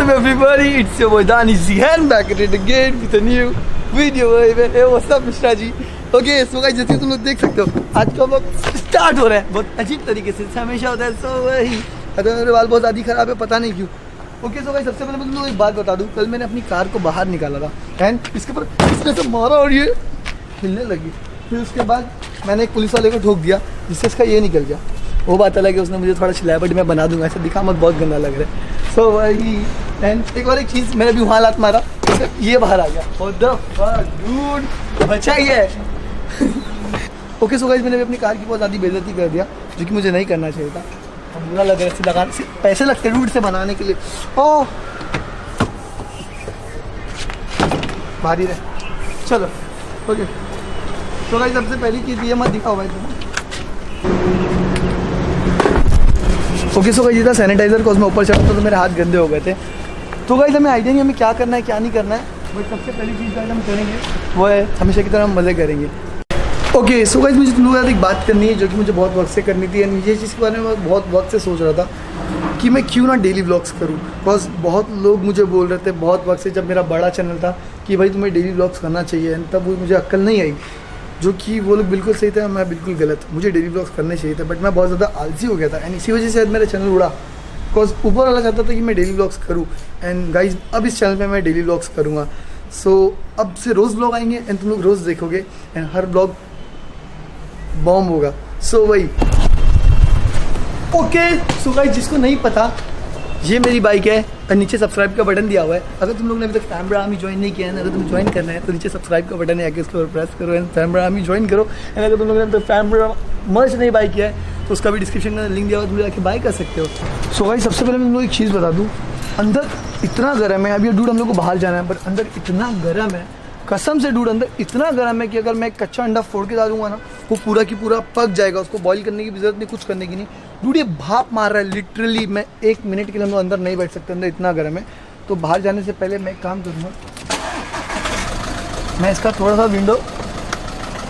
up everybody, it's your boy Dani Zihan back at it again with a new video. Hey, what's up Mishra ji? Okay, so guys जैसे तुम लोग देख सकते हो आज का वक्त स्टार्ट हो रहा है बहुत अजीब तरीके से, हमेशा होता है। सो वही मेरे बाल बहुत ज़्यादा खराब है, पता नहीं क्यों। ओके सो गाइस सबसे पहले मैं तुम लोग एक बात बता दूँ, कल मैंने अपनी कार को बाहर निकाला था एंड इसके ऊपर इसने से मारा और ये हिलने लगी। फिर उसके बाद मैंने एक पुलिस वाले को ठोक दिया जिससे इसका ये निकल गया। वो बात अलग है, उसने मुझे थोड़ा चिल्लाया बट मैं बना दूंगा, ऐसा दिखा मत, बहुत गंदा लग रहा है। सो वही एंड एक और एक चीज़, मैंने भी वहाँ लात मारा तो ये बाहर आ गया। What the fuck, dude, बचा ही है। ओके सो गाइस मैंने भी अपनी कार की बहुत ज़्यादा बेइज्जती कर दिया जो कि मुझे नहीं करना चाहिए था। अब बुरा लग रहा है, इससे लगाने से पैसे लगते हैं से बनाने के लिए। ओह भारी रहे, चलो ओके। तो गाइस सबसे पहली चीज़ ये मत दिखाओ भाई तुम। ओके सो गाइस ये था सैनिटाइजर को मैं ऊपर चढ़ा तो मेरे हाथ गंदे हो गए थे। तो गाइस हमें आइडिया नहीं हमें क्या करना है क्या नहीं करना है, बट सबसे पहली चीज़ गाइस हम करेंगे वो है हमेशा की तरह हम मज़े करेंगे। ओके सो गाइस मुझे तुम लोगों के साथ एक बात करनी है जो कि मुझे बहुत वक्त से करनी थी एंड ये चीज़ के बारे में मैं बहुत वक्त से सोच रहा था कि मैं क्यों ना डेली व्लॉग्स करूँ। बस बहुत लोग मुझे बोल रहे थे बहुत वक्त से, जब मेरा बड़ा चैनल था, कि भाई तुम्हें डेली व्लॉग्स करना चाहिए एंड तब वो मुझे अक्ल नहीं आई, जो कि वो लोग बिल्कुल सही थे, मैं बिल्कुल गलत। मुझे डेली व्लॉग्स करने चाहिए थे बट मैं बहुत ज़्यादा आलसी हो गया था एंड इसी वजह से मेरा चैनल उड़ा। बिकॉज ऊपर वाला चाहता था कि मैं डेली व्लॉग्स करूँ एंड गाइज अब इस चैनल पे मैं डेली व्लॉग्स करूँगा। सो अब से रोज़ व्लॉग आएंगे एंड तुम लोग रोज़ देखोगे एंड हर व्लॉग बॉम्ब होगा। सो वही ओके सो गाइज जिसको नहीं पता ये मेरी बाइक है और नीचे सब्सक्राइब का बटन दिया हुआ है। अगर तुम लोग ने अभी तक फैमिली आर्मी ज्वाइन नहीं किया है, अगर तुम ज्वाइन करना है तो नीचे सब्सक्राइब का बटन है, आके उसके ऊपर प्रेस करो एंड फैमिली आर्मी ज्वाइन करो। एंड अगर तुम लोग ने अभी तक फैमिली मर्च नहीं बाई किया है तो उसका भी डिस्क्रिप्शन में लिंक दिया हुआ, तुम जाके बाई कर सकते हो। सो गाइस सबसे पहले मैं तुम लोग एक चीज़ बता दूँ, अंदर इतना गर्म है। अभी डूड हम लोग को बाहर जाना है बट अंदर इतना गर्म है, कसम से डूड अंदर इतना गर्म है कि अगर मैं कच्चा अंडा फोड़ के डालूंगा ना वो पूरा की पूरा पक जाएगा, उसको बॉईल करने की भी जरूरत नहीं, कुछ करने की नहीं। डूड ये भाप मार रहा है लिटरली, मैं 1 मिनट के लिए हम लोग अंदर नहीं बैठ सकते, अंदर इतना गर्म है। तो बाहर जाने से पहले मैं एक काम करूँगा, मैं इसका थोड़ा सा विंडो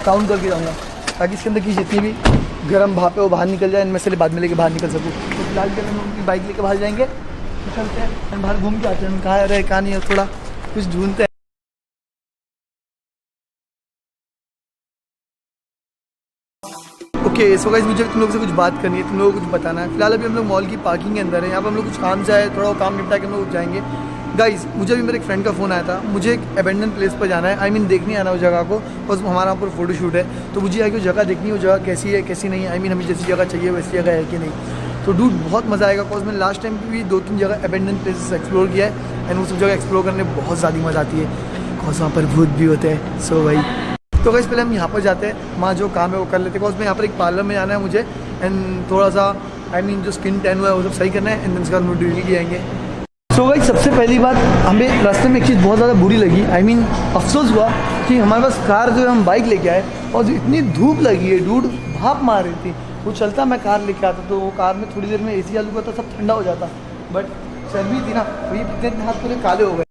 काउंट करके जाऊँगा ताकि इसके अंदर की जितनी भी गर्म भाप है वो बाहर निकल जाए, इनमें से बाद में लेके बाहर निकल सकूँ। तो फिलहाल के हम उनकी बाइक लेके बाहर जाएंगे, चलते हैं बाहर घूम के आते हैं, कहाँ रहे कहाँ नहीं है, थोड़ा कुछ ढूंढते हैं। ओके सो गाइस मुझे तुम लोगों से कुछ बात करनी है, तुम लोगों को कुछ बताना है। फिलहाल अभी हम लोग मॉल की पार्किंग के अंदर है, यहाँ पर हम लोग कुछ काम से आए, थोड़ा काम निपटा के हम लोग जाएंगे। गाइस मुझे अभी मेरे एक फ्रेंड का फ़ोन आया था, मुझे एक अबेंडन प्लेस पर जाना है, आई मीन देखने आना उस जगह को, बस हमारा यहाँ पर फोटोशूट है तो मुझे आगे वो जगह देखनी है, वो जगह कैसी है कैसी नहीं, आई मीन हमें जैसी जगह चाहिए वैसी जगह है कि नहीं। तो डूड बहुत मज़ा आएगा, बिकॉज मैंने लास्ट टाइम भी 2-3 जगह अबेंडन प्लेसेस एक्सप्लोर किया है एंड उस जगह एक्सप्लोर करने में बहुत ज़्यादा मज़ा आती है, बिकॉज वहाँ पर भूत भी होते हैं। सो भाई तो गाइस पहले हम यहाँ पर जाते हैं, वहाँ जो काम है वो कर लेते हैं, बिकॉज मैं यहाँ पर एक पार्लर में जाना है मुझे एंड थोड़ा सा आई मीन जो स्किन टैन हुआ है वो सब सही करना है एंड उसके बाद हम ड्रिल की आएंगे। सो गाइस सबसे पहली बात, हमें रास्ते में एक चीज़ बहुत ज़्यादा बुरी लगी, आई मीन अफसोस हुआ कि हमारे पास कार जो है हम बाइक लेके आए और जो इतनी धूप लगी है डूड, भाप मार रही थी। वो चलता मैं कार लेके आता तो वो कार में थोड़ी देर में AC चालू करता सब ठंडा हो जाता, बट सर्दी थी ना तो ये इतने हाथ पूरे काले हो गए